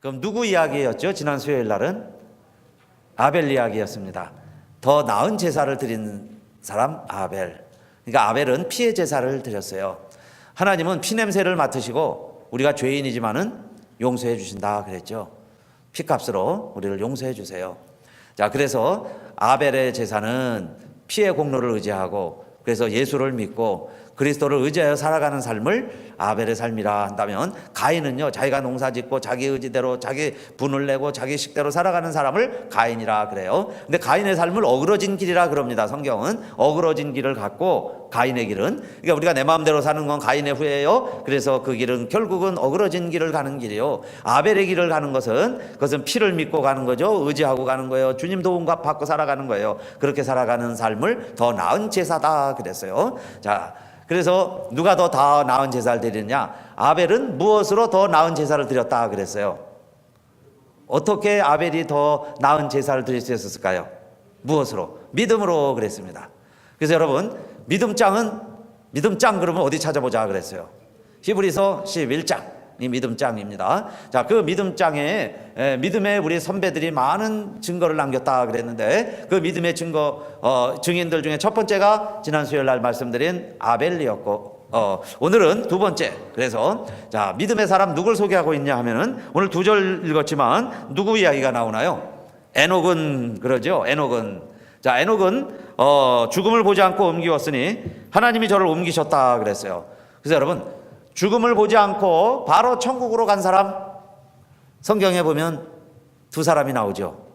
그럼 누구 이야기였죠? 지난 수요일 날은 아벨 이야기였습니다. 더 나은 제사를 드린 사람 아벨. 그러니까 아벨은 피의 제사를 드렸어요. 하나님은 피 냄새를 맡으시고 우리가 죄인이지만은 용서해 주신다 그랬죠. 피값으로 우리를 용서해 주세요. 자, 그래서 아벨의 제사는 피의 공로를 의지하고, 그래서 예수를 믿고 그리스도를 의지하여 살아가는 삶을 아벨의 삶이라 한다면, 가인은요, 자기가 농사짓고 자기 의지대로 자기 분을 내고 자기 식대로 살아가는 사람을 가인이라 그래요. 근데 가인의 삶을 어그러진 길이라 그럽니다. 성경은 어그러진 길을 갖고, 가인의 길은, 그러니까 우리가 내 마음대로 사는 건 가인의 후예요. 그래서 그 길은 결국은 어그러진 길을 가는 길이요. 아벨의 길을 가는 것은, 그것은 피를 믿고 가는 거죠. 의지하고 가는 거예요. 주님 도움과 받고 살아가는 거예요. 그렇게 살아가는 삶을 더 나은 제사다 그랬어요. 자, 그래서 누가 더 나은 제사를 드리느냐? 아벨은 무엇으로 더 나은 제사를 드렸다 그랬어요? 어떻게 아벨이 더 나은 제사를 드릴 수 있었을까요? 무엇으로? 믿음으로 그랬습니다. 그래서 여러분, 믿음장 그러면 어디 찾아보자 그랬어요? 히브리서 11장. 이 믿음장입니다. 자, 그 믿음장에 믿음의 우리 선배들이 많은 증거를 남겼다 그랬는데, 그 믿음의 증인들 중에 첫 번째가 지난 수요일 날 말씀드린 아벨이었고, 오늘은 두 번째. 그래서 자, 믿음의 사람 누굴 소개하고 있냐 하면은, 오늘 두 절 읽었지만 누구 이야기가 나오나요? 에녹은 그러죠. 자, 에녹은 죽음을 보지 않고 옮기었으니 하나님이 저를 옮기셨다 그랬어요. 그래서 여러분, 죽음을 보지 않고 바로 천국으로 간 사람, 성경에 보면 두 사람이 나오죠.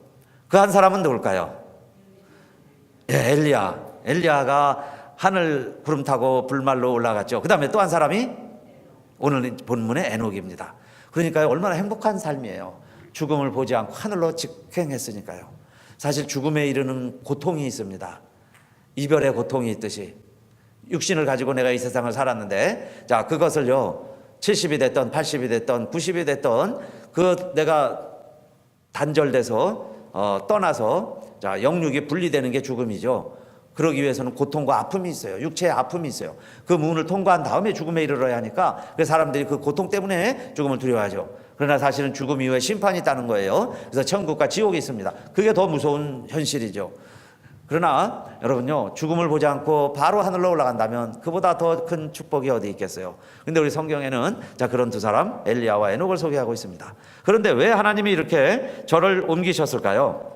그 한 사람은 누굴까요? 엘리야가 하늘 구름 타고 불말로 올라갔죠. 그 다음에 또 한 사람이 오늘 본문의 에녹입니다. 그러니까요, 얼마나 행복한 삶이에요. 죽음을 보지 않고 하늘로 직행했으니까요. 사실 죽음에 이르는 고통이 있습니다. 이별의 고통이 있듯이 육신을 가지고 내가 이 세상을 살았는데, 자, 그것을요, 70이 됐던 80이 됐던 90이 됐던 그 내가 단절돼서 떠나서, 자, 영육이 분리되는 게 죽음이죠. 그러기 위해서는 고통과 아픔이 있어요. 육체의 아픔이 있어요. 그 문을 통과한 다음에 죽음에 이르러야 하니까, 그 사람들이 그 고통 때문에 죽음을 두려워하죠. 그러나 사실은 죽음 이후에 심판이 있다는 거예요. 그래서 천국과 지옥이 있습니다. 그게 더 무서운 현실이죠. 그러나 여러분요, 죽음을 보지 않고 바로 하늘로 올라간다면 그보다 더 큰 축복이 어디 있겠어요. 근데 우리 성경에는 자, 그런 두 사람, 엘리야와 에녹을 소개하고 있습니다. 그런데 왜 하나님이 이렇게 저를 옮기셨을까요?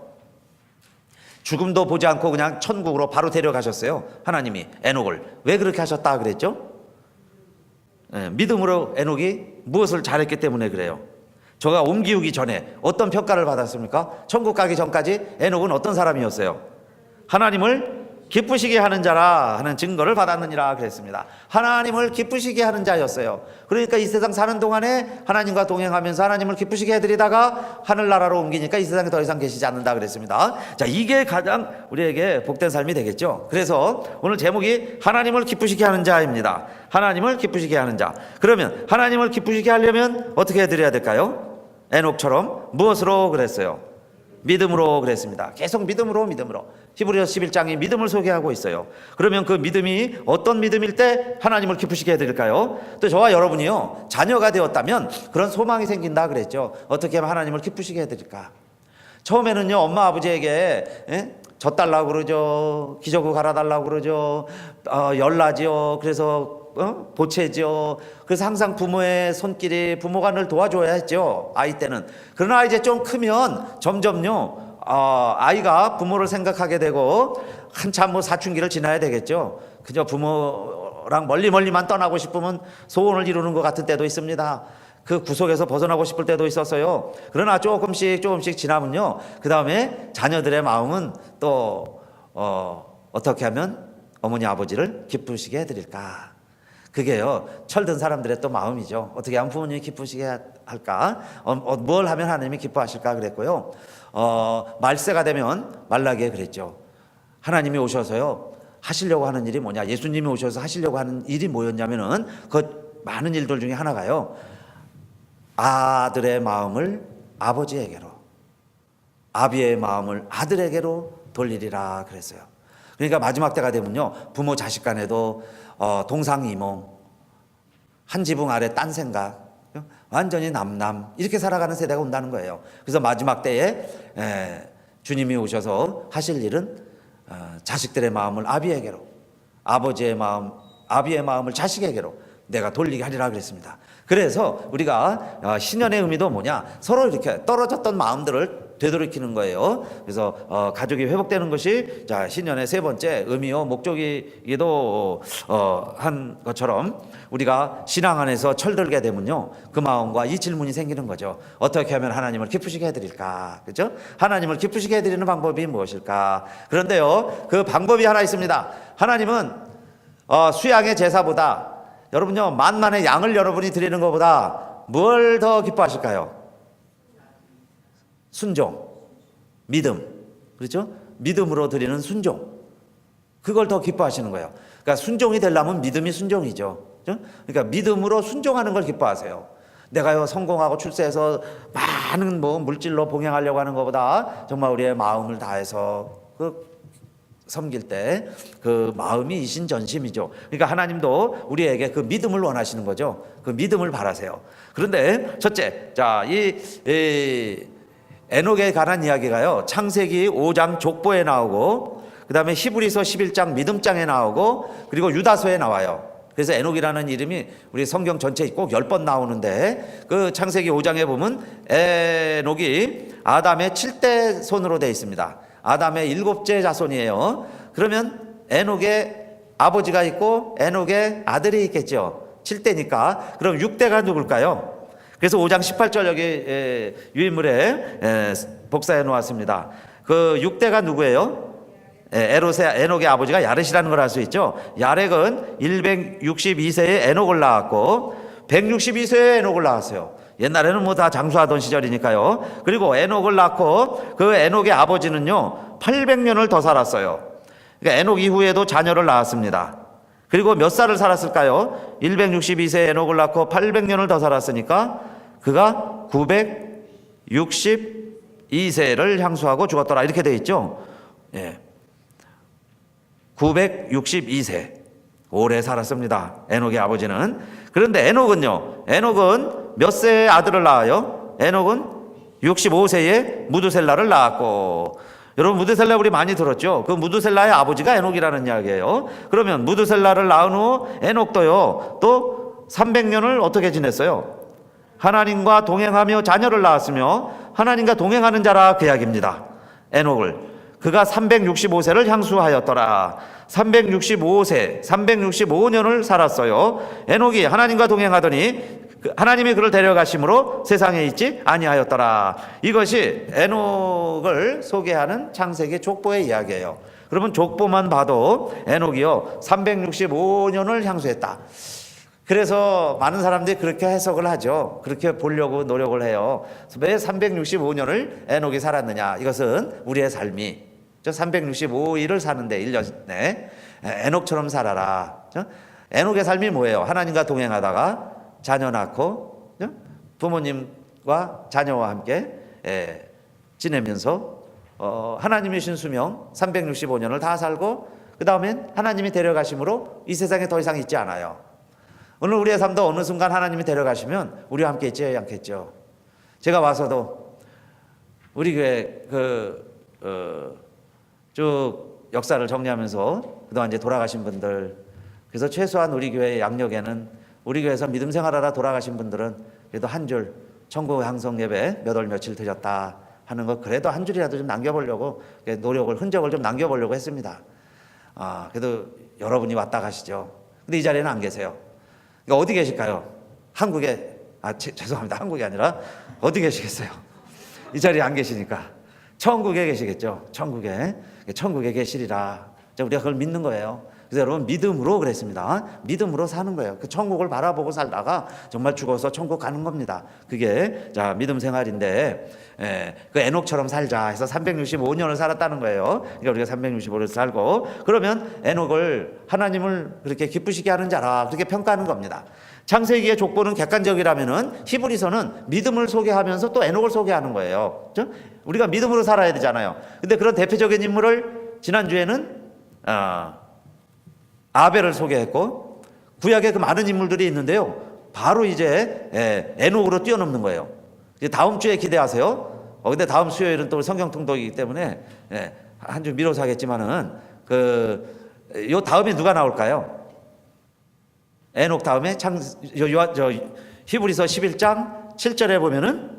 죽음도 보지 않고 그냥 천국으로 바로 데려가셨어요. 하나님이 에녹을. 왜 그렇게 하셨다 그랬죠? 믿음으로 에녹이 무엇을 잘했기 때문에 그래요. 저가 옮기기 전에 어떤 평가를 받았습니까? 천국 가기 전까지 에녹은 어떤 사람이었어요? 하나님을 기쁘시게 하는 자라 하는 증거를 받았느니라 그랬습니다. 하나님을 기쁘시게 하는 자였어요. 그러니까 이 세상 사는 동안에 하나님과 동행하면서 하나님을 기쁘시게 해드리다가 하늘나라로 옮기니까 이 세상에 더 이상 계시지 않는다 그랬습니다. 자, 이게 가장 우리에게 복된 삶이 되겠죠. 그래서 오늘 제목이 하나님을 기쁘시게 하는 자입니다. 하나님을 기쁘시게 하는 자. 그러면 하나님을 기쁘시게 하려면 어떻게 해드려야 될까요? 에녹처럼 무엇으로 그랬어요? 믿음으로 그랬습니다. 계속 믿음으로. 히브리서 11장이 믿음을 소개하고 있어요. 그러면 그 믿음이 어떤 믿음일 때 하나님을 기쁘시게 해드릴까요? 또 저와 여러분이요, 자녀가 되었다면 그런 소망이 생긴다 그랬죠. 어떻게 하면 하나님을 기쁘시게 해드릴까? 처음에는요, 엄마 아버지에게 젖달라고 그러죠. 기저귀 갈아달라고 그러죠. 열나죠. 그래서 보채죠. 그래서 항상 부모의 손길이, 부모가 늘 도와줘야 했죠, 아이 때는. 그러나 이제 좀 크면 점점요, 아이가 부모를 생각하게 되고 한참 뭐 사춘기를 지나야 되겠죠. 그저 부모랑 멀리만 떠나고 싶으면 소원을 이루는 것 같은 때도 있습니다. 그 구속에서 벗어나고 싶을 때도 있었어요. 그러나 조금씩 지나면요, 그 다음에 자녀들의 마음은 또 어떻게 하면 어머니 아버지를 기쁘시게 해드릴까? 그게요, 철든 사람들의 또 마음이죠. 어떻게 하면 부모님이 기쁘시게 할까? 뭘 하면 하나님이 기뻐하실까 그랬고요. 말세가 되면 말라기에 그랬죠. 하나님이 오셔서요, 하시려고 하는 일이 뭐냐? 예수님이 오셔서 하시려고 하는 일이 뭐였냐면은, 그 많은 일들 중에 하나가요, 아들의 마음을 아버지에게로, 아비의 마음을 아들에게로 돌리리라 그랬어요. 그러니까 마지막 때가 되면요, 부모 자식 간에도 동상이몽, 한 지붕 아래 딴 생각, 완전히 남남 이렇게 살아가는 세대가 온다는 거예요. 그래서 마지막 때에 주님이 오셔서 하실 일은 자식들의 마음을 아비에게로, 아버지의 마음 아비의 마음을 자식에게로 내가 돌리게 하리라 그랬습니다. 그래서 우리가 신년의 의미도 뭐냐, 서로 이렇게 떨어졌던 마음들을 되돌이키는 거예요. 그래서 가족이 회복되는 것이 신년의 세 번째 의미요 목적이기도 한 것처럼, 우리가 신앙 안에서 철들게 되면요 그 마음과 이 질문이 생기는 거죠. 어떻게 하면 하나님을 기쁘시게 해드릴까? 그렇죠? 하나님을 기쁘시게 해드리는 방법이 무엇일까? 그런데요 그 방법이 하나 있습니다. 하나님은 수양의 제사보다, 여러분요 만만의 양을 여러분이 드리는 것보다 뭘 더 기뻐하실까요? 순종, 믿음, 그렇죠? 믿음으로 드리는 순종, 그걸 더 기뻐하시는 거예요. 그러니까 순종이 되려면 믿음이 순종이죠. 그렇죠? 그러니까 믿음으로 순종하는 걸 기뻐하세요. 내가요 성공하고 출세해서 많은 물질로 봉행하려고 하는 것보다 정말 우리의 마음을 다해서 섬길 때 그 마음이 이신전심이죠. 그러니까 하나님도 우리에게 그 믿음을 원하시는 거죠. 그 믿음을 바라세요. 그런데 첫째, 이 에녹에 관한 이야기가요 창세기 5장 족보에 나오고, 그 다음에 히브리서 11장 믿음장에 나오고, 그리고 유다서에 나와요. 그래서 에녹이라는 이름이 우리 성경 전체에 꼭 10번 나오는데, 그 창세기 5장에 보면 에녹이 아담의 7대 손으로 되어 있습니다. 아담의 7째 자손이에요. 그러면 에녹의 아버지가 있고 에녹의 아들이 있겠죠. 7대니까. 그럼 6대가 누굴까요? 그래서 5장 18절 여기 유인물에 복사해 놓았습니다. 그 6대가 누구예요? 에녹의 아버지가 야렛이라는 걸 알 수 있죠. 야렛은 162세에 에녹을 낳았고 162세에 에녹을 낳았어요. 옛날에는 다 장수하던 시절이니까요. 그리고 에녹을 낳고 그 에녹의 아버지는요 800년을 더 살았어요. 그러니까 에녹 이후에도 자녀를 낳았습니다. 그리고 몇 살을 살았을까요? 162세에 에녹을 낳고 800년을 더 살았으니까 그가 962세를 향수하고 죽었더라 이렇게 되어 있죠. 962세 오래 살았습니다. 에녹의 아버지는. 그런데 에녹은 몇 세에 아들을 낳아요? 에녹은 65세에 무드셀라를 낳았고, 여러분 무드셀라 우리 많이 들었죠? 그 무드셀라의 아버지가 에녹이라는 이야기예요. 그러면 무드셀라를 낳은 후 에녹도요 또 300년을 어떻게 지냈어요? 하나님과 동행하며 자녀를 낳았으며 하나님과 동행하는 자라 그 이야기입니다. 에녹을 그가 365세를 향수하였더라. 365년을 살았어요. 에녹이 하나님과 동행하더니 하나님이 그를 데려가심으로 세상에 있지 아니하였더라. 이것이 에녹을 소개하는 창세기 족보의 이야기예요. 그러면 족보만 봐도 에녹이요 365년을 향수했다. 그래서 많은 사람들이 그렇게 해석을 하죠. 그렇게 보려고 노력을 해요. 왜 365년을 에녹이 살았느냐? 이것은 우리의 삶이 365일을 사는데 1년에 에녹처럼 살아라. 에녹의 삶이 뭐예요? 하나님과 동행하다가 자녀 낳고 부모님과 자녀와 함께 지내면서 하나님이 주신 수명 365년을 다 살고, 그 다음엔 하나님이 데려가심으로 이 세상에 더 이상 있지 않아요. 오늘 우리의 삶도 어느 순간 하나님이 데려가시면 우리와 함께 있지 않겠죠. 제가 와서도 우리 교회 쭉 역사를 정리하면서 그동안 이제 돌아가신 분들, 그래서 최소한 우리 교회 양력에는 우리 교회에서 믿음 생활하다 돌아가신 분들은 그래도 한 줄 천국 향성 예배 몇 월 며칠 드렸다 하는 거 그래도 한 줄이라도 좀 남겨보려고 흔적을 좀 남겨보려고 했습니다. 그래도 여러분이 왔다 가시죠. 근데 이 자리에는 안 계세요. 그러니까 어디 계실까요? 한국에 죄송합니다. 한국이 아니라 어디 계시겠어요? 이 자리에 안 계시니까 천국에 계시겠죠. 천국에 계시리라. 우리가 그걸 믿는 거예요. 그래서 여러분 믿음으로 그랬습니다. 믿음으로 사는 거예요. 그 천국을 바라보고 살다가 정말 죽어서 천국 가는 겁니다. 그게 믿음 생활인데, 그 에녹처럼 살자 해서 365년을 살았다는 거예요. 그러니까 우리가 365년을 살고, 그러면 에녹을 하나님을 그렇게 기쁘시게 하는 자라 그렇게 평가하는 겁니다. 창세기의 족보는 객관적이라면은 히브리서는 믿음을 소개하면서 또 에녹을 소개하는 거예요. 그렇죠? 우리가 믿음으로 살아야 되잖아요. 근데 그런 대표적인 인물을 지난주에는 아벨을 소개했고, 구약에 그 많은 인물들이 있는데요. 바로 이제 에녹으로 뛰어넘는 거예요. 이제 다음 주에 기대하세요. 근데 다음 수요일은 또 성경 통독이기 때문에 한 주 미뤄서 하겠지만은 요 다음에 누가 나올까요? 에녹 다음에 히브리서 11장 7절에 보면은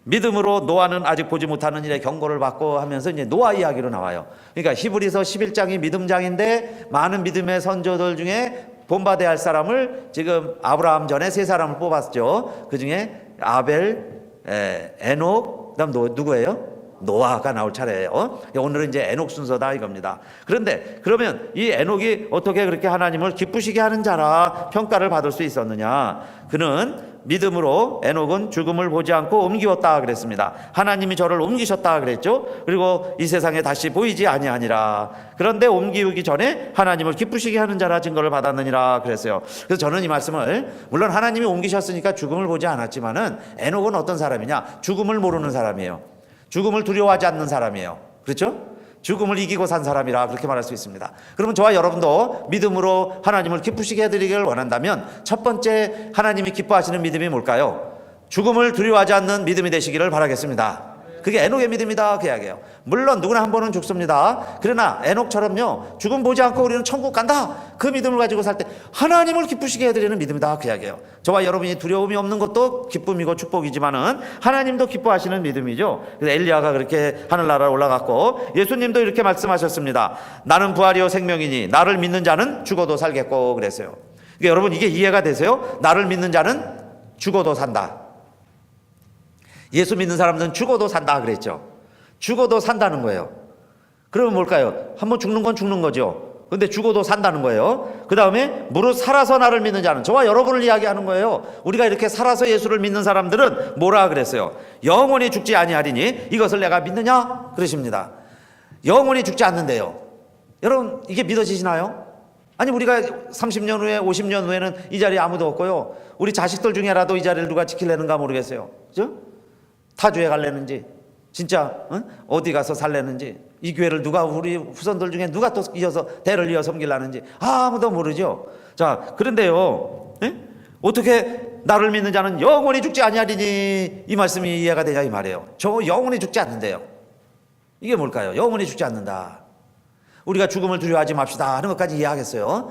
믿음으로 노아는 아직 보지 못하는 일에 경고를 받고 하면서 이제 노아 이야기로 나와요. 그러니까 히브리서 11장이 믿음장인데 많은 믿음의 선조들 중에 본받아야 할 사람을 지금 아브라함 전에 세 사람을 뽑았죠. 그 중에 아벨, 에녹, 그다음 누구예요? 노아가 나올 차례예요. 오늘은 이제 에녹 순서다 이겁니다. 그런데 그러면 이 에녹이 어떻게 그렇게 하나님을 기쁘시게 하는 자라 평가를 받을 수 있었느냐? 그는 믿음으로 에녹은 죽음을 보지 않고 옮기었다 그랬습니다. 하나님이 저를 옮기셨다 그랬죠. 그리고 이 세상에 다시 보이지 아니하니라. 그런데 옮기기 전에 하나님을 기쁘시게 하는 자라 증거를 받았느니라 그랬어요. 그래서 저는 이 말씀을, 물론 하나님이 옮기셨으니까 죽음을 보지 않았지만은 에녹은 어떤 사람이냐? 죽음을 모르는 사람이에요. 죽음을 두려워하지 않는 사람이에요. 그렇죠? 죽음을 이기고 산 사람이라 그렇게 말할 수 있습니다. 그러면 저와 여러분도 믿음으로 하나님을 기쁘시게 해드리기를 원한다면 첫 번째 하나님이 기뻐하시는 믿음이 뭘까요? 죽음을 두려워하지 않는 믿음이 되시기를 바라겠습니다. 그게 에녹의 믿음이다 그 이야기예요. 물론 누구나 한 번은 죽습니다. 그러나 에녹처럼요, 죽음 보지 않고 우리는 천국 간다, 그 믿음을 가지고 살 때 하나님을 기쁘시게 해드리는 믿음이다 그 이야기예요. 저와 여러분이 두려움이 없는 것도 기쁨이고 축복이지만은 하나님도 기뻐하시는 믿음이죠. 그래서 엘리야가 그렇게 하늘나라에 올라갔고 예수님도 이렇게 말씀하셨습니다. 나는 부활이요 생명이니 나를 믿는 자는 죽어도 살겠고 그랬어요. 그러니까 여러분 이게 이해가 되세요? 나를 믿는 자는 죽어도 산다. 예수 믿는 사람들은 죽어도 산다 그랬죠. 죽어도 산다는 거예요. 그러면 뭘까요? 한번 죽는 건 죽는 거죠. 근데 죽어도 산다는 거예요. 그 다음에 무릇 살아서 나를 믿는 자는, 저와 여러분을 이야기하는 거예요. 우리가 이렇게 살아서 예수를 믿는 사람들은 뭐라 그랬어요? 영원히 죽지 아니하리니 이것을 내가 믿느냐? 그러십니다. 영원히 죽지 않는데요. 여러분 이게 믿어지시나요? 아니 우리가 30년 후에 50년 후에는 이 자리에 아무도 없고요, 우리 자식들 중에라도 이 자리를 누가 지킬래는가 모르겠어요. 그죠? 타주에 갈래는지, 진짜 어디 가서 살래는지, 이 교회를 누가, 우리 후손들 중에 누가 또 이어서 대를 이어 섬기려는지 아무도 모르죠. 자, 그런데요, 어떻게 나를 믿는 자는 영원히 죽지 아니하리니, 이 말씀이 이해가 되냐 이 말이에요. 저 영원히 죽지 않는데요. 이게 뭘까요? 영원히 죽지 않는다. 우리가 죽음을 두려워하지 맙시다 하는 것까지 이해하겠어요.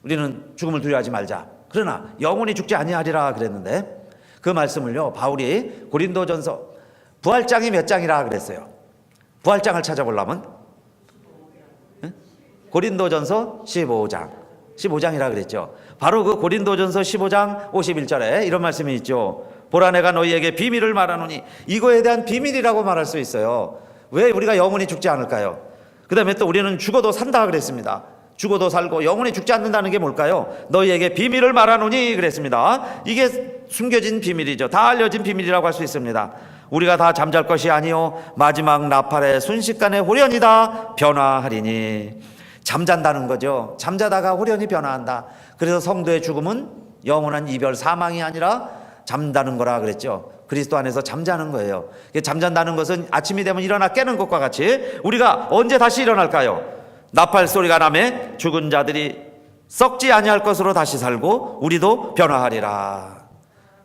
우리는 죽음을 두려워하지 말자. 그러나 영원히 죽지 아니하리라 그랬는데, 그 말씀을요 바울이 고린도전서 부활장이 몇 장이라 그랬어요? 부활장을 찾아보려면 고린도전서 15장이라 그랬죠. 바로 그 고린도전서 15장 51절에 이런 말씀이 있죠. 보라 내가 너희에게 비밀을 말하노니, 이거에 대한 비밀이라고 말할 수 있어요. 왜 우리가 영원히 죽지 않을까요? 그 다음에 또 우리는 죽어도 산다 그랬습니다. 죽어도 살고 영원히 죽지 않는다는 게 뭘까요? 너희에게 비밀을 말하노니 그랬습니다. 이게 숨겨진 비밀이죠. 다 알려진 비밀이라고 할 수 있습니다. 우리가 다 잠잘 것이 아니요 마지막 나팔의 순식간에 홀연이다 변화하리니. 잠잔다는 거죠. 잠자다가 홀연히 변화한다. 그래서 성도의 죽음은 영원한 이별 사망이 아니라 잠자는 거라 그랬죠. 그리스도 안에서 잠자는 거예요. 잠잔다는 것은 아침이 되면 일어나 깨는 것과 같이 우리가 언제 다시 일어날까요? 나팔 소리가 나매 죽은 자들이 썩지 아니할 것으로 다시 살고 우리도 변화하리라.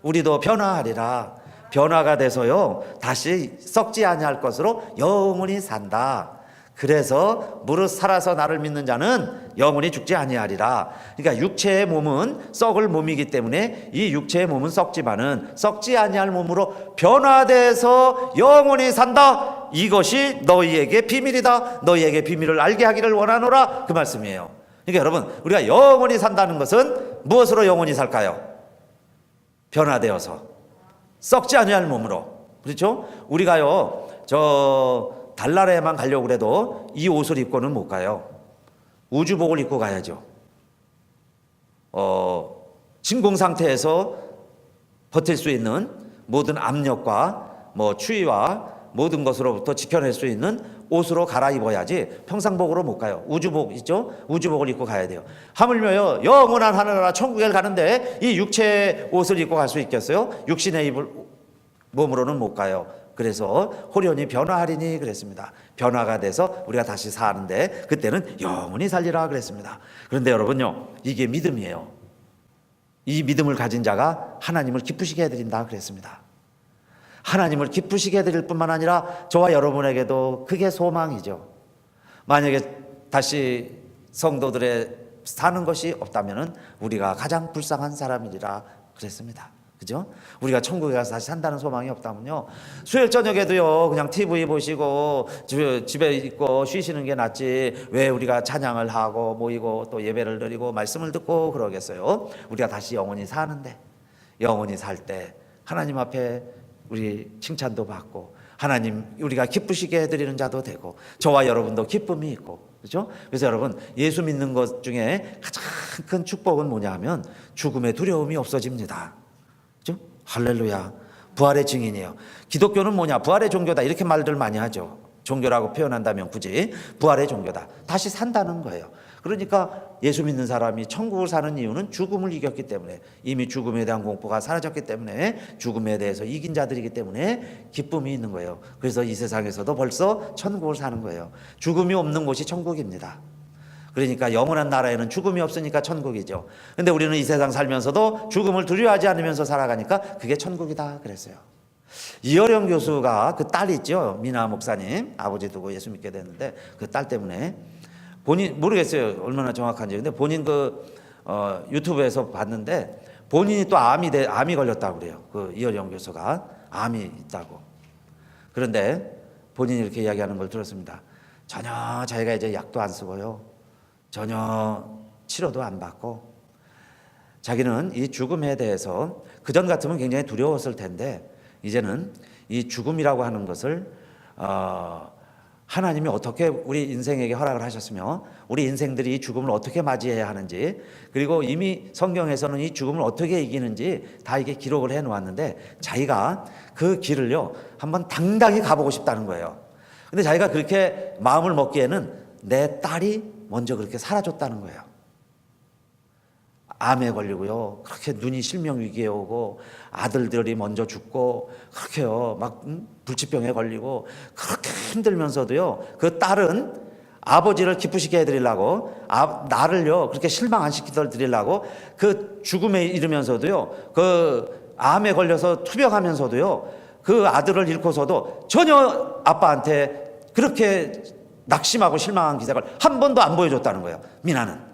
우리도 변화하리라. 변화가 돼서요 다시 썩지 아니할 것으로 영원히 산다. 그래서 무릇 살아서 나를 믿는 자는 영원히 죽지 아니하리라. 그러니까 육체의 몸은 썩을 몸이기 때문에 이 육체의 몸은 썩지만은 썩지 아니할 몸으로 변화돼서 영원히 산다. 이것이 너희에게 비밀이다. 너희에게 비밀을 알게 하기를 원하노라. 그 말씀이에요. 그러니까 여러분 우리가 영원히 산다는 것은 무엇으로 영원히 살까요? 변화되어서 썩지 아니할 몸으로. 그렇죠? 우리가요 달나라에만 가려고 그래도 이 옷을 입고는 못 가요. 우주복을 입고 가야죠. 진공 상태에서 버틸 수 있는 모든 압력과 추위와 모든 것으로부터 지켜낼 수 있는 옷으로 갈아입어야지 평상복으로 못 가요. 우주복 있죠? 우주복을 입고 가야 돼요. 하물며요 영원한 하늘나라 천국에 가는데 이 육체의 옷을 입고 갈 수 있겠어요? 육신의 입을 몸으로는 못 가요. 그래서 홀연히 변화하리니 그랬습니다. 변화가 돼서 우리가 다시 사는데 그때는 영원히 살리라 그랬습니다. 그런데 여러분요 이게 믿음이에요. 이 믿음을 가진 자가 하나님을 기쁘시게 해드린다 그랬습니다. 하나님을 기쁘시게 해드릴 뿐만 아니라 저와 여러분에게도 그게 소망이죠. 만약에 다시 성도들의 사는 것이 없다면 우리가 가장 불쌍한 사람이라 그랬습니다. 그죠? 우리가 천국에 가서 다시 산다는 소망이 없다면요, 수요일 저녁에도요 그냥 TV 보시고 집에 있고 쉬시는 게 낫지 왜 우리가 찬양을 하고 모이고 또 예배를 드리고 말씀을 듣고 그러겠어요? 우리가 다시 영원히 사는데, 영원히 살 때 하나님 앞에 우리 칭찬도 받고 하나님 우리가 기쁘시게 해드리는 자도 되고 저와 여러분도 기쁨이 있고, 그렇죠? 그래서 여러분, 예수 믿는 것 중에 가장 큰 축복은 뭐냐 하면 죽음의 두려움이 없어집니다. 그렇죠? 할렐루야. 부활의 증인이에요. 기독교는 뭐냐? 부활의 종교다 이렇게 말들 많이 하죠. 종교라고 표현한다면 굳이 부활의 종교다, 다시 산다는 거예요. 그러니까 예수 믿는 사람이 천국을 사는 이유는 죽음을 이겼기 때문에, 이미 죽음에 대한 공포가 사라졌기 때문에, 죽음에 대해서 이긴 자들이기 때문에 기쁨이 있는 거예요. 그래서 이 세상에서도 벌써 천국을 사는 거예요. 죽음이 없는 곳이 천국입니다. 그러니까 영원한 나라에는 죽음이 없으니까 천국이죠. 근데 우리는 이 세상 살면서도 죽음을 두려워하지 않으면서 살아가니까 그게 천국이다 그랬어요. 이어령 교수가 그 딸 있죠, 미나 목사님, 아버지 두고 예수 믿게 됐는데 그 딸 때문에 본인 모르겠어요 얼마나 정확한지. 근데 본인 유튜브에서 봤는데 본인이 또 암이 걸렸다고 그래요. 그 이어령 교수가 암이 있다고. 그런데 본인이 이렇게 이야기하는 걸 들었습니다. 전혀 자기가 이제 약도 안 쓰고요, 전혀 치료도 안 받고, 자기는 이 죽음에 대해서 그전 같으면 굉장히 두려웠을 텐데 이제는 이 죽음이라고 하는 것을 하나님이 어떻게 우리 인생에게 허락을 하셨으며 우리 인생들이 이 죽음을 어떻게 맞이해야 하는지, 그리고 이미 성경에서는 이 죽음을 어떻게 이기는지 다 이게 기록을 해 놓았는데 자기가 그 길을요 한번 당당히 가보고 싶다는 거예요. 근데 자기가 그렇게 마음을 먹기에는 내 딸이 먼저 그렇게 살아줬다는 거예요. 암에 걸리고요, 그렇게 눈이 실명 위기에 오고 아들들이 먼저 죽고 그렇게요 막 불치병에 걸리고 그렇게 힘들면서도요 그 딸은 아버지를 기쁘시게 해드리려고, 나를요 그렇게 실망 안 시키려고 그 죽음에 이르면서도요, 그 암에 걸려서 투병하면서도요 그 아들을 잃고서도 전혀 아빠한테 그렇게 낙심하고 실망한 기색을 한 번도 안 보여줬다는 거예요. 미나는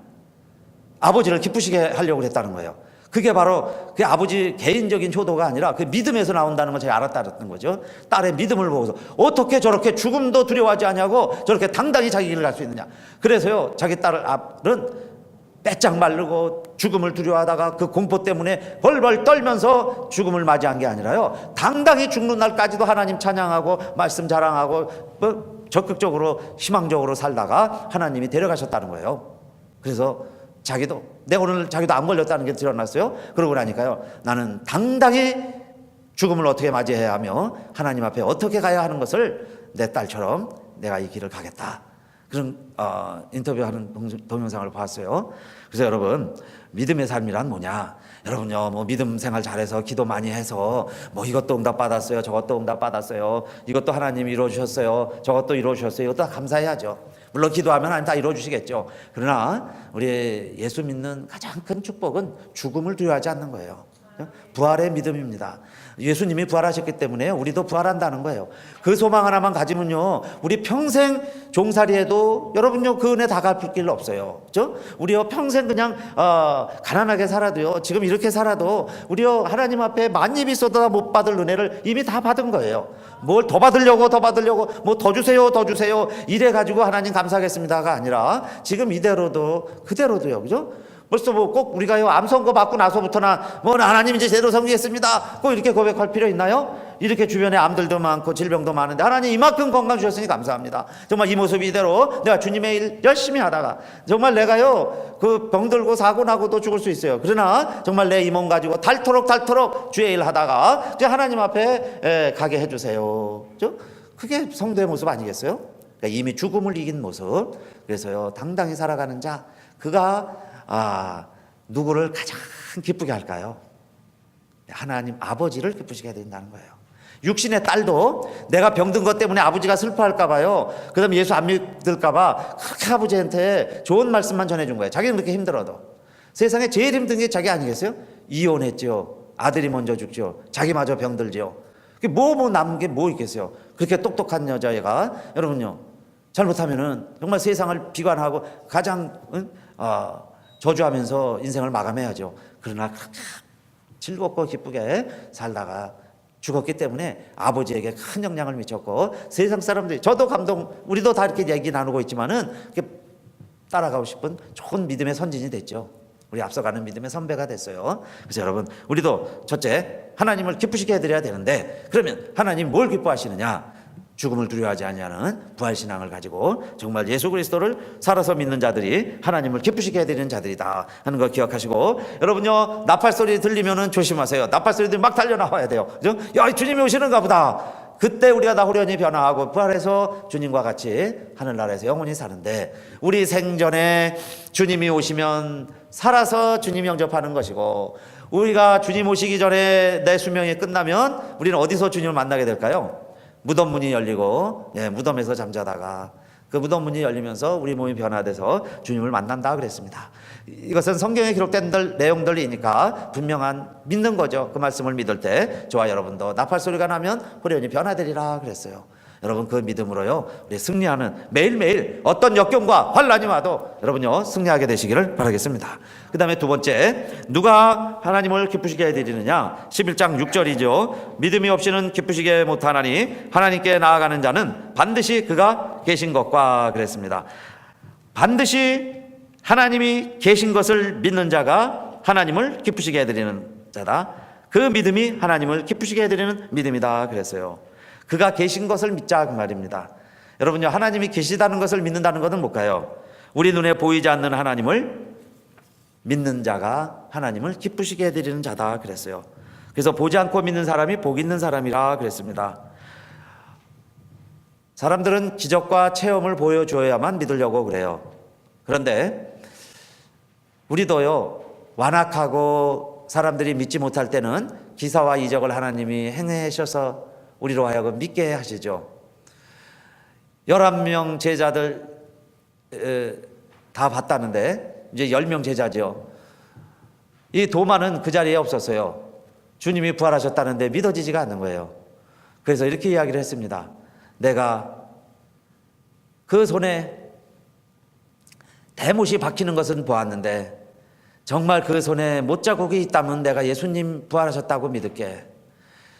아버지를 기쁘시게 하려고 했다는 거예요. 그게 바로 그 아버지 개인적인 효도가 아니라 그 믿음에서 나온다는 걸 제가 알았다는 거죠. 딸의 믿음을 보고서 어떻게 저렇게 죽음도 두려워하지 않냐고 저렇게 당당히 자기 길을 갈 수 있느냐. 그래서요 자기 딸은 빼짝 마르고 죽음을 두려워하다가 그 공포 때문에 벌벌 떨면서 죽음을 맞이한 게 아니라요, 당당히 죽는 날까지도 하나님 찬양하고 말씀 자랑하고 적극적으로 희망적으로 살다가 하나님이 데려가셨다는 거예요. 그래서 자기도 안 걸렸다는 게 드러났어요. 그러고 나니까요, 나는 당당히 죽음을 어떻게 맞이해야 하며 하나님 앞에 어떻게 가야 하는 것을 내 딸처럼 내가 이 길을 가겠다, 그런 인터뷰하는 동영상을 봤어요. 그래서 여러분, 믿음의 삶이란 뭐냐? 여러분요, 뭐 믿음 생활 잘해서 기도 많이 해서 뭐 이것도 응답 받았어요, 저것도 응답 받았어요, 이것도 하나님이 이루어주셨어요, 저것도 이루어주셨어요, 이것도 감사해야죠. 물론 기도하면 하나님 다 이루어주시겠죠. 그러나 우리 예수 믿는 가장 큰 축복은 죽음을 두려워하지 않는 거예요. 부활의 믿음입니다. 예수님이 부활하셨기 때문에 우리도 부활한다는 거예요. 그 소망 하나만 가지면요, 우리 평생 종살이해도 여러분요 그 은혜 다 갚을 길 없어요. 그렇죠? 우리요 평생 그냥 가난하게 살아도요, 지금 이렇게 살아도 우리요 하나님 앞에 만입이 있어도 못 받을 은혜를 이미 다 받은 거예요. 뭘 더 받으려고 뭐 더 주세요 이래 가지고 하나님 감사하겠습니다가 아니라 지금 이대로도 그대로도요, 그죠? 벌써 뭐 꼭 우리가요 암 선고 받고 나서부터나 뭐 하나님 이제 제대로 섬기겠습니다 꼭 이렇게 고백할 필요 있나요? 이렇게 주변에 암들도 많고 질병도 많은데 하나님 이만큼 건강 주셨으니 감사합니다. 정말 이 모습 이대로 내가 주님의 일 열심히 하다가 정말 내가요 그 병들고 사고 나고도 죽을 수 있어요. 그러나 정말 내 이 몸 가지고 닳도록 주의 일 하다가 이제 하나님 앞에 가게 해주세요. 그게 성도의 모습 아니겠어요? 그러니까 이미 죽음을 이긴 모습. 그래서요 당당히 살아가는 자, 그가 누구를 가장 기쁘게 할까요? 하나님 아버지를 기쁘시게 해야 된다는 거예요. 육신의 딸도 내가 병든 것 때문에 아버지가 슬퍼할까 봐요, 그 다음에 예수 안 믿을까 봐 그렇게 아버지한테 좋은 말씀만 전해준 거예요. 자기는 그렇게 힘들어도. 세상에 제일 힘든 게 자기 아니겠어요? 이혼했죠. 아들이 먼저 죽죠. 자기마저 병들죠. 뭐 남은 게 뭐 있겠어요. 그렇게 똑똑한 여자애가 여러분요, 잘못하면은 정말 세상을 비관하고 가장 저주하면서 인생을 마감해야죠. 그러나 즐겁고 기쁘게 살다가 죽었기 때문에 아버지에게 큰 영향을 미쳤고, 세상 사람들이, 저도 우리도 다 이렇게 얘기 나누고 있지만은 따라가고 싶은 좋은 믿음의 선진이 됐죠. 우리 앞서가는 믿음의 선배가 됐어요. 그래서 여러분, 우리도 첫째, 하나님을 기쁘시게 해드려야 되는데, 그러면 하나님 뭘 기뻐하시느냐? 죽음을 두려워하지 아니하는 부활신앙을 가지고 정말 예수 그리스도를 살아서 믿는 자들이 하나님을 기쁘시게 해드리는 자들이다 하는 거 기억하시고, 여러분요, 나팔 소리 들리면은 조심하세요. 나팔 소리들이 막 달려나와야 돼요. 그죠? 야, 주님이 오시는가 보다. 그때 우리가 다 호련히 변화하고 부활해서 주님과 같이 하늘나라에서 영원히 사는데, 우리 생전에 주님이 오시면 살아서 주님 영접하는 것이고, 우리가 주님 오시기 전에 내 수명이 끝나면 우리는 어디서 주님을 만나게 될까요? 무덤 문이 열리고, 무덤에서 잠자다가 그 무덤 문이 열리면서 우리 몸이 변화돼서 주님을 만난다 그랬습니다. 이것은 성경에 기록된 내용들이니까 분명한 믿는 거죠. 그 말씀을 믿을 때 저와 여러분도 나팔 소리가 나면 호련히 변화되리라 그랬어요. 여러분, 그 믿음으로요, 우리 승리하는, 매일매일 어떤 역경과 환난이 와도 여러분요 승리하게 되시기를 바라겠습니다. 그 다음에 두 번째, 누가 하나님을 기쁘시게 해드리느냐? 11장 6절이죠. 믿음이 없이는 기쁘시게 못하나니 하나님께 나아가는 자는 반드시 그가 계신 것과 그랬습니다. 반드시 하나님이 계신 것을 믿는 자가 하나님을 기쁘시게 해드리는 자다. 그 믿음이 하나님을 기쁘시게 해드리는 믿음이다 그랬어요. 그가 계신 것을 믿자 그 말입니다. 여러분요, 하나님이 계시다는 것을 믿는다는 것은 뭘까요? 우리 눈에 보이지 않는 하나님을 믿는 자가 하나님을 기쁘시게 해드리는 자다 그랬어요. 그래서 보지 않고 믿는 사람이 복 있는 사람이라 그랬습니다. 사람들은 기적과 체험을 보여줘야만 믿으려고 그래요. 그런데 우리도요, 완악하고 사람들이 믿지 못할 때는 기사와 이적을 하나님이 행하셔서 우리로 하여금 믿게 하시죠. 11명 제자들 다 봤다는데 이제 10명 제자죠. 이 도마는 그 자리에 없었어요. 주님이 부활하셨다는데 믿어지지가 않는 거예요. 그래서 이렇게 이야기를 했습니다. 내가 그 손에 대못이 박히는 것은 보았는데 정말 그 손에 못자국이 있다면 내가 예수님 부활하셨다고 믿을게.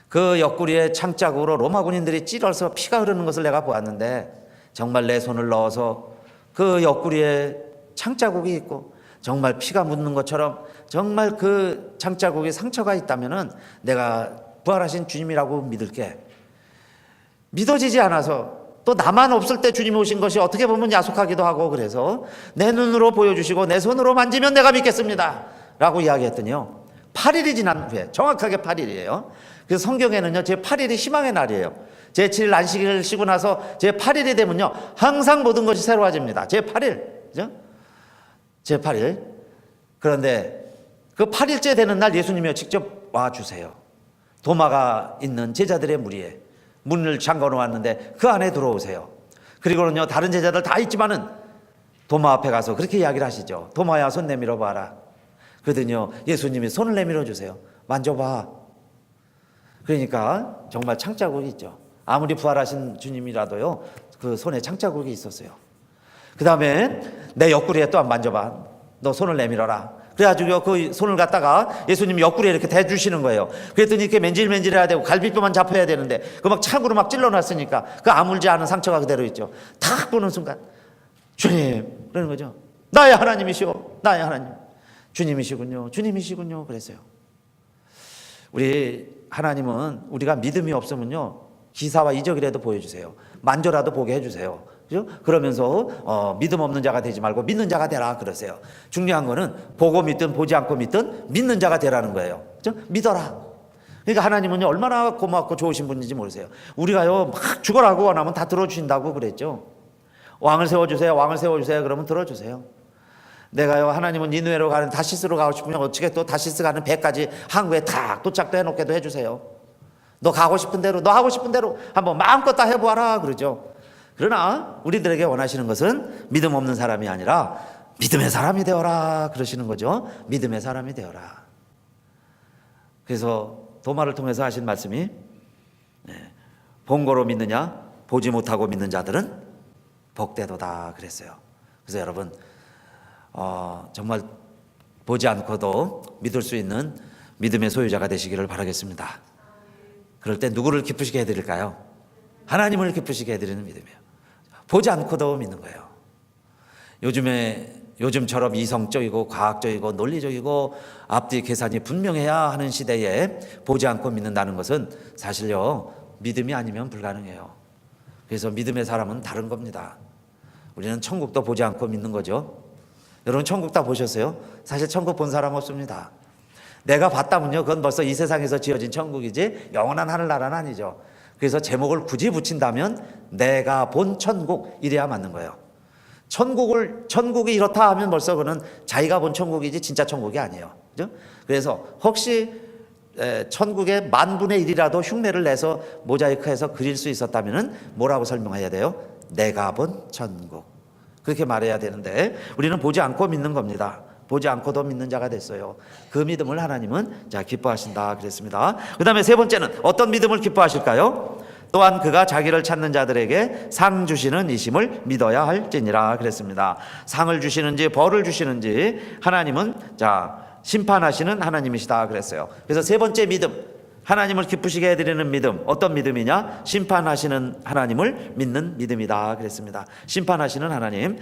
그 옆구리에 창자국으로 로마 군인들이 찔러서 피가 흐르는 것을 내가 보았는데 정말 내 손을 넣어서 그 옆구리에 창자국이 있고 정말 피가 묻는 것처럼 정말 그 창자국에 상처가 있다면은 내가 부활하신 주님이라고 믿을게. 믿어지지 않아서, 또 나만 없을 때 주님이 오신 것이 어떻게 보면 야속하기도 하고, 그래서 내 눈으로 보여주시고 내 손으로 만지면 내가 믿겠습니다 라고 이야기했더니요, 8일이 지난 후에, 정확하게 8일이에요. 그래서 성경에는요, 제 8일이 희망의 날이에요. 제 7일 안식일을 쉬고 나서 제 8일이 되면요, 항상 모든 것이 새로워집니다. 제 8일, 그죠? 제 8일. 그런데 그 8일째 되는 날 예수님이 직접 와주세요. 도마가 있는 제자들의 무리에 문을 잠궈 놓았는데 그 안에 들어오세요. 그리고는요, 다른 제자들 다 있지만은 도마 앞에 가서 그렇게 이야기를 하시죠. 도마야, 손 내밀어 봐라. 그러더니요, 예수님이 손을 내밀어 주세요. 만져봐. 그러니까 정말 창자국이 있죠. 아무리 부활하신 주님이라도요, 그 손에 창자국이 있었어요. 그 다음에 내 옆구리에 또 한 만져봐. 너 손을 내밀어라. 그래가지고 그 손을 갖다가 예수님이 옆구리에 이렇게 대주시는 거예요. 그랬더니 이렇게 맨질맨질해야 되고 갈비뼈만 잡혀야 되는데 그 막 창으로 막 찔러놨으니까 그 아물지 않은 상처가 그대로 있죠. 탁 보는 순간 주님, 그러는 거죠. 나의 하나님이시오, 나의 하나님. 주님이시군요, 주님이시군요. 그랬어요. 우리 하나님은 우리가 믿음이 없으면요, 기사와 이적이라도 보여주세요. 만져라도 보게 해주세요. 그죠? 그러면서 믿음 없는 자가 되지 말고 믿는 자가 되라 그러세요. 중요한 거는 보고 믿든 보지 않고 믿든 믿는 자가 되라는 거예요. 그죠? 믿어라. 그러니까 하나님은요, 얼마나 고맙고 좋으신 분인지 모르세요. 우리가요, 막 죽어라고 원하면 다 들어주신다고 그랬죠. 왕을 세워주세요, 왕을 세워주세요. 그러면 들어주세요. 내가요, 하나님은 니느웨로 가는 다시스로 가고 싶으면 어떻게 또 다시스 가는 배까지 항구에 탁 도착도 해놓게도 해주세요. 너 가고 싶은 대로, 너 하고 싶은 대로 한번 마음껏 다 해보아라 그러죠. 그러나 우리들에게 원하시는 것은 믿음 없는 사람이 아니라 믿음의 사람이 되어라 그러시는 거죠. 믿음의 사람이 되어라. 그래서 도마를 통해서 하신 말씀이 본고로 믿느냐 보지 못하고 믿는 자들은 복되도다 그랬어요. 그래서 여러분 정말 보지 않고도 믿을 수 있는 믿음의 소유자가 되시기를 바라겠습니다. 그럴 때 누구를 기쁘시게 해드릴까요? 하나님을 기쁘시게 해드리는 믿음이에요. 보지 않고도 믿는 거예요. 요즘처럼 이성적이고 과학적이고 논리적이고 앞뒤 계산이 분명해야 하는 시대에 보지 않고 믿는다는 것은 사실요 믿음이 아니면 불가능해요. 그래서 믿음의 사람은 다른 겁니다. 우리는 천국도 보지 않고 믿는 거죠. 여러분 천국 다 보셨어요? 사실 천국 본 사람 없습니다. 내가 봤다면요 그건 벌써 이 세상에서 지어진 천국이지 영원한 하늘나라는 아니죠. 그래서 제목을 굳이 붙인다면 내가 본 천국 이래야 맞는 거예요. 천국이 이렇다 하면 벌써 그는 자기가 본 천국이지 진짜 천국이 아니에요. 그죠? 그래서 혹시 천국의 10,000,000,000,000이라도 흉내를 내서 모자이크해서 그릴 수 있었다면 뭐라고 설명해야 돼요? 내가 본 천국. 그렇게 말해야 되는데 우리는 보지 않고 믿는 겁니다. 보지 않고도 믿는 자가 됐어요. 그 믿음을 하나님은 기뻐하신다 그랬습니다. 그 다음에 세 번째는 어떤 믿음을 기뻐하실까요? 또한 그가 자기를 찾는 자들에게 상 주시는 이심을 믿어야 할지니라 그랬습니다. 상을 주시는지 벌을 주시는지 하나님은 심판하시는 하나님이시다 그랬어요. 그래서 세 번째 믿음, 하나님을 기쁘시게 해드리는 믿음, 어떤 믿음이냐? 심판하시는 하나님을 믿는 믿음이다 그랬습니다. 심판하시는 하나님.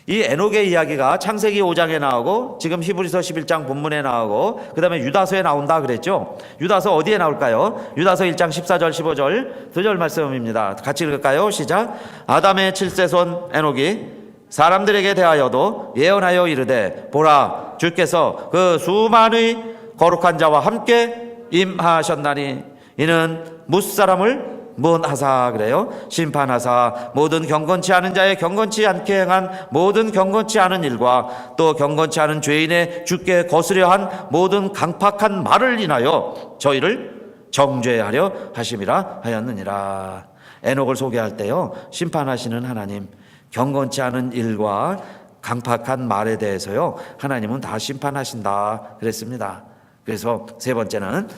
이 에녹의 이야기가 창세기 5장에 나오고 지금 히브리서 11장 본문에 나오고 그 다음에 유다서에 나온다 그랬죠. 유다서 어디에 나올까요? 유다서 1장 14절 15절 2절 말씀입니다. 같이 읽을까요? 시작. 아담의 7세손 에녹이 사람들에게 대하여도 예언하여 이르되 보라 주께서 그 수많은 거룩한 자와 함께 임하셨나니 이는 뭇사람을 문하사 그래요. 심판하사 모든 경건치 않은 자의 경건치 않게 행한 모든 경건치 않은 일과 또 경건치 않은 죄인의 주께 거스려 한 모든 강팍한 말을 인하여 저희를 정죄하려 하심이라 하였느니라. 에녹을 소개할 때요 심판하시는 하나님, 경건치 않은 일과 강팍한 말에 대해서요 하나님은 다 심판하신다 그랬습니다. 그래서 세 번째는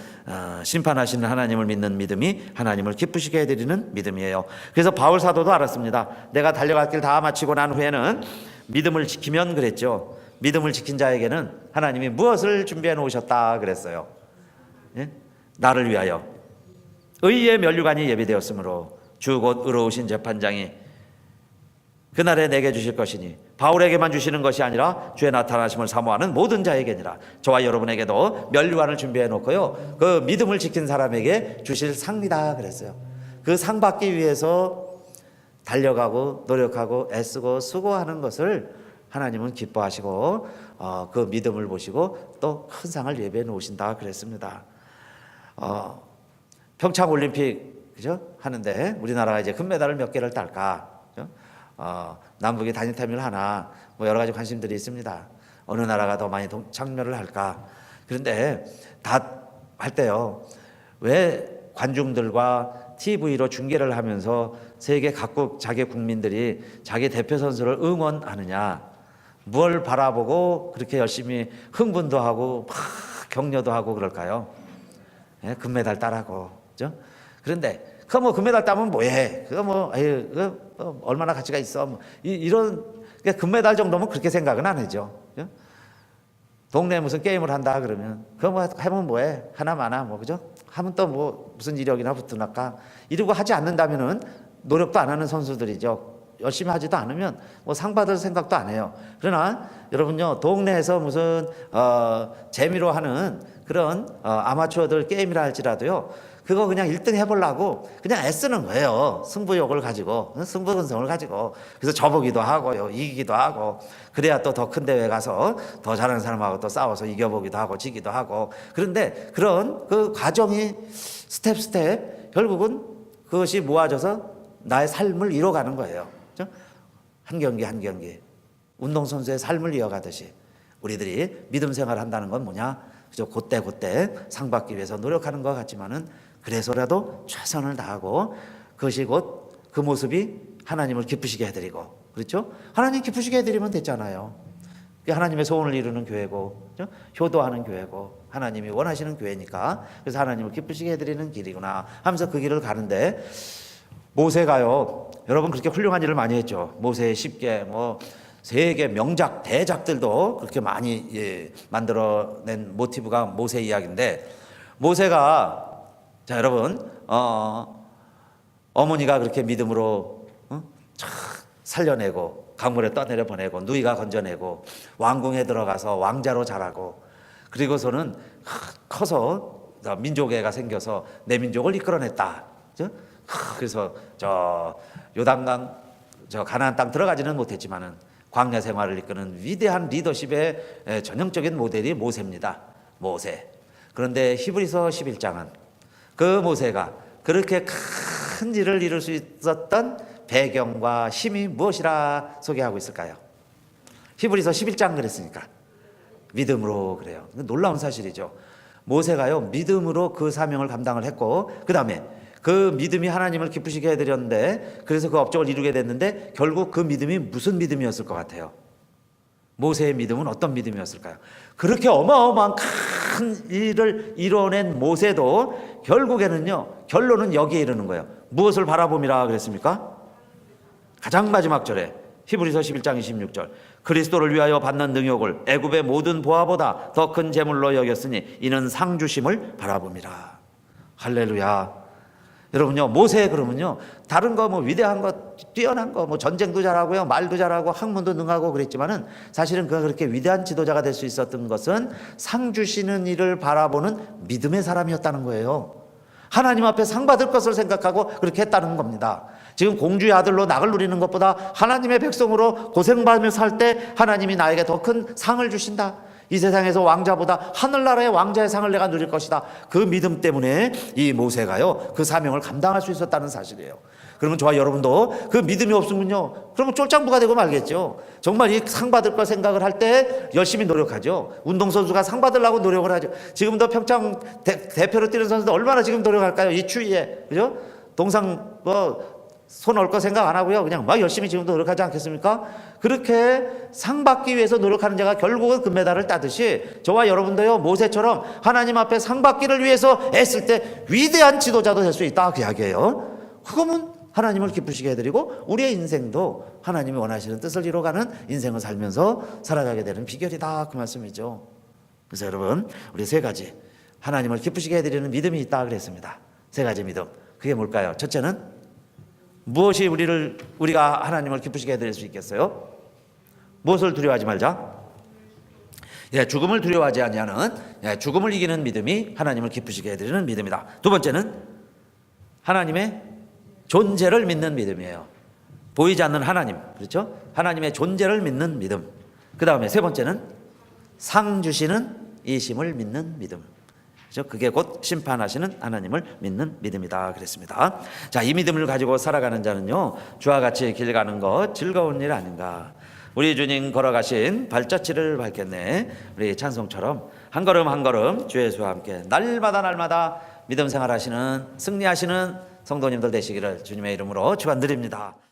심판하시는 하나님을 믿는 믿음이 하나님을 기쁘시게 해드리는 믿음이에요. 그래서 바울 사도도 알았습니다. 내가 달려갈 길 다 마치고 난 후에는 믿음을 지키면 그랬죠. 믿음을 지킨 자에게는 하나님이 무엇을 준비해 놓으셨다 그랬어요. 예? 나를 위하여 의의 면류관이 예비되었으므로 주 곧 의로우신 재판장이 그날에 내게 주실 것이니 바울에게만 주시는 것이 아니라 주의 나타나심을 사모하는 모든 자에게니라. 저와 여러분에게도 면류관을 준비해 놓고요 그 믿음을 지킨 사람에게 주실 상이다 그랬어요. 그 상 받기 위해서 달려가고 노력하고 애쓰고 수고하는 것을 하나님은 기뻐하시고 그 믿음을 보시고 또 큰 상을 예비해 놓으신다 그랬습니다. 평창 올림픽 그죠? 하는데 우리나라가 이제 금메달을 몇 개를 딸까? 그죠? 남북이 단일타임을 하나 뭐 여러 가지 관심들이 있습니다. 어느 나라가 더 많이 참여를 할까? 그런데 다 할 때요 왜 관중들과 TV로 중계를 하면서 세계 각국 자기 국민들이 자기 대표 선수를 응원하느냐? 뭘 바라보고 그렇게 열심히 흥분도 하고 막 격려도 하고 그럴까요? 예, 금메달 따라고, 그죠? 그런데 그 뭐 금메달 따면 뭐해? 그거 뭐 얼마나 가치가 있어? 뭐 이런 금메달 정도면 그렇게 생각은 안 하죠. 그죠? 동네에 무슨 게임을 한다 그러면 그거 뭐 하면 뭐해? 하나마나 뭐 그죠? 하면 또 뭐 무슨 이력이나 붙으니까 이러고 하지 않는다면은 노력도 안 하는 선수들이죠. 열심히 하지도 않으면 뭐 상 받을 생각도 안 해요. 그러나 여러분요 동네에서 무슨 재미로 하는 그런 아마추어들 게임이라 할지라도요 그거 그냥 1등 해보려고 그냥 애쓰는 거예요. 승부욕을 가지고 승부근성을 가지고 그래서 저보기도 하고요 이기기도 하고 그래야 또 더 큰 대회 가서 더 잘하는 사람하고 또 싸워서 이겨보기도 하고 지기도 하고 그런데 그런 그 과정이 스텝 결국은 그것이 모아져서 나의 삶을 이뤄가는 거예요. 그렇죠? 한 경기 한 경기 운동선수의 삶을 이어가듯이 우리들이 믿음 생활을 한다는 건 뭐냐? 그저 그때 상 받기 위해서 노력하는 것 같지만은 그래서라도 최선을 다하고 그것이 곧 그 모습이 하나님을 기쁘시게 해드리고 그렇죠? 하나님 기쁘시게 해드리면 됐잖아요. 하나님의 소원을 이루는 교회고 그렇죠? 효도하는 교회고 하나님이 원하시는 교회니까. 그래서 하나님을 기쁘시게 해드리는 길이구나 하면서 그 길을 가는데, 모세가요, 여러분 그렇게 훌륭한 일을 많이 했죠. 모세의 10개 뭐 세계 명작 대작들도 그렇게 많이 만들어낸 모티브가 모세 이야기인데, 모세가, 자 여러분, 어머니가 그렇게 믿음으로 촥 살려내고 강물에 떠내려 보내고 누이가 건져내고 왕궁에 들어가서 왕자로 자라고, 그리고서는 커서 민족애가 생겨서 내 민족을 이끌어냈다. 그래서 저 요단강, 저 가나안 땅 들어가지는 못했지만은 광야 생활을 이끄는 위대한 리더십의 전형적인 모델이 모세입니다. 모세. 그런데 히브리서 11장은 그 모세가 그렇게 큰 일을 이룰 수 있었던 배경과 힘이 무엇이라 소개하고 있을까요? 히브리서 11장 그랬으니까 믿음으로 그래요. 놀라운 사실이죠. 모세가요, 믿음으로 그 사명을 감당을 했고, 그 다음에 그 믿음이 하나님을 기쁘시게 해드렸는데, 그래서 그 업적을 이루게 됐는데, 결국 그 믿음이 무슨 믿음이었을 것 같아요? 모세의 믿음은 어떤 믿음이었을까요? 그렇게 어마어마한 큰 일을 이뤄낸 모세도 결국에는요, 결론은 여기에 이르는 거예요. 무엇을 바라봄이라 그랬습니까? 가장 마지막 절에 히브리서 11장 26절, 그리스도를 위하여 받는 능욕을 애굽의 모든 보화보다 더 큰 재물로 여겼으니 이는 상 주심을 바라봄이라. 할렐루야. 여러분요, 모세 그러면요, 다른 거 뭐 위대한 거, 뛰어난 거, 뭐 전쟁도 잘하고요, 말도 잘하고 학문도 능하고 그랬지만은, 사실은 그가 그렇게 위대한 지도자가 될 수 있었던 것은 상 주시는 일을 바라보는 믿음의 사람이었다는 거예요. 하나님 앞에 상 받을 것을 생각하고 그렇게 했다는 겁니다. 지금 공주의 아들로 낙을 누리는 것보다 하나님의 백성으로 고생받으며 살 때 하나님이 나에게 더 큰 상을 주신다. 이 세상에서 왕자보다 하늘나라의 왕자의 상을 내가 누릴 것이다. 그 믿음 때문에 이 모세가요, 그 사명을 감당할 수 있었다는 사실이에요. 그러면 저와 여러분도 그 믿음이 없으면요, 그러면 쫄짱부가 되고 말겠죠. 정말 이 상 받을 걸 생각을 할 때 열심히 노력하죠. 운동선수가 상 받으려고 노력을 하죠. 지금도 평창 대표로 뛰는 선수들 얼마나 지금 노력할까요? 이 추위에. 그죠? 동상 손 올 거 생각 안 하고요, 그냥 막 열심히 지금도 노력하지 않겠습니까? 그렇게 상 받기 위해서 노력하는 자가 결국은 금메달을 따듯이, 저와 여러분도요, 모세처럼 하나님 앞에 상 받기를 위해서 애쓸 때 위대한 지도자도 될 수 있다, 그 이야기예요. 그거면 하나님을 기쁘시게 해드리고 우리의 인생도 하나님이 원하시는 뜻을 이뤄가는 인생을 살면서 살아가게 되는 비결이다, 그 말씀이죠. 그래서 여러분, 우리 세 가지 하나님을 기쁘시게 해드리는 믿음이 있다 그랬습니다. 세 가지 믿음, 그게 뭘까요? 첫째는 무엇이 우리가 하나님을 기쁘시게 해드릴 수 있겠어요? 무엇을 두려워하지 말자? 죽음을 두려워하지 아니하는, 죽음을 이기는 믿음이 하나님을 기쁘시게 해드리는 믿음이다. 두 번째는 하나님의 존재를 믿는 믿음이에요. 보이지 않는 하나님, 그렇죠? 하나님의 존재를 믿는 믿음. 그 다음에 세 번째는 상 주시는 이심을 믿는 믿음. 그게 곧 심판하시는 하나님을 믿는 믿음이다 그랬습니다. 자, 이 믿음을 가지고 살아가는 자는요, 주와 같이 길 가는 것 즐거운 일 아닌가. 우리 주님 걸어가신 발자취를 밟겠네. 우리 찬송처럼 한 걸음 한 걸음 주 예수와 함께 날마다 믿음 생활하시는, 승리하시는 성도님들 되시기를 주님의 이름으로 축원드립니다.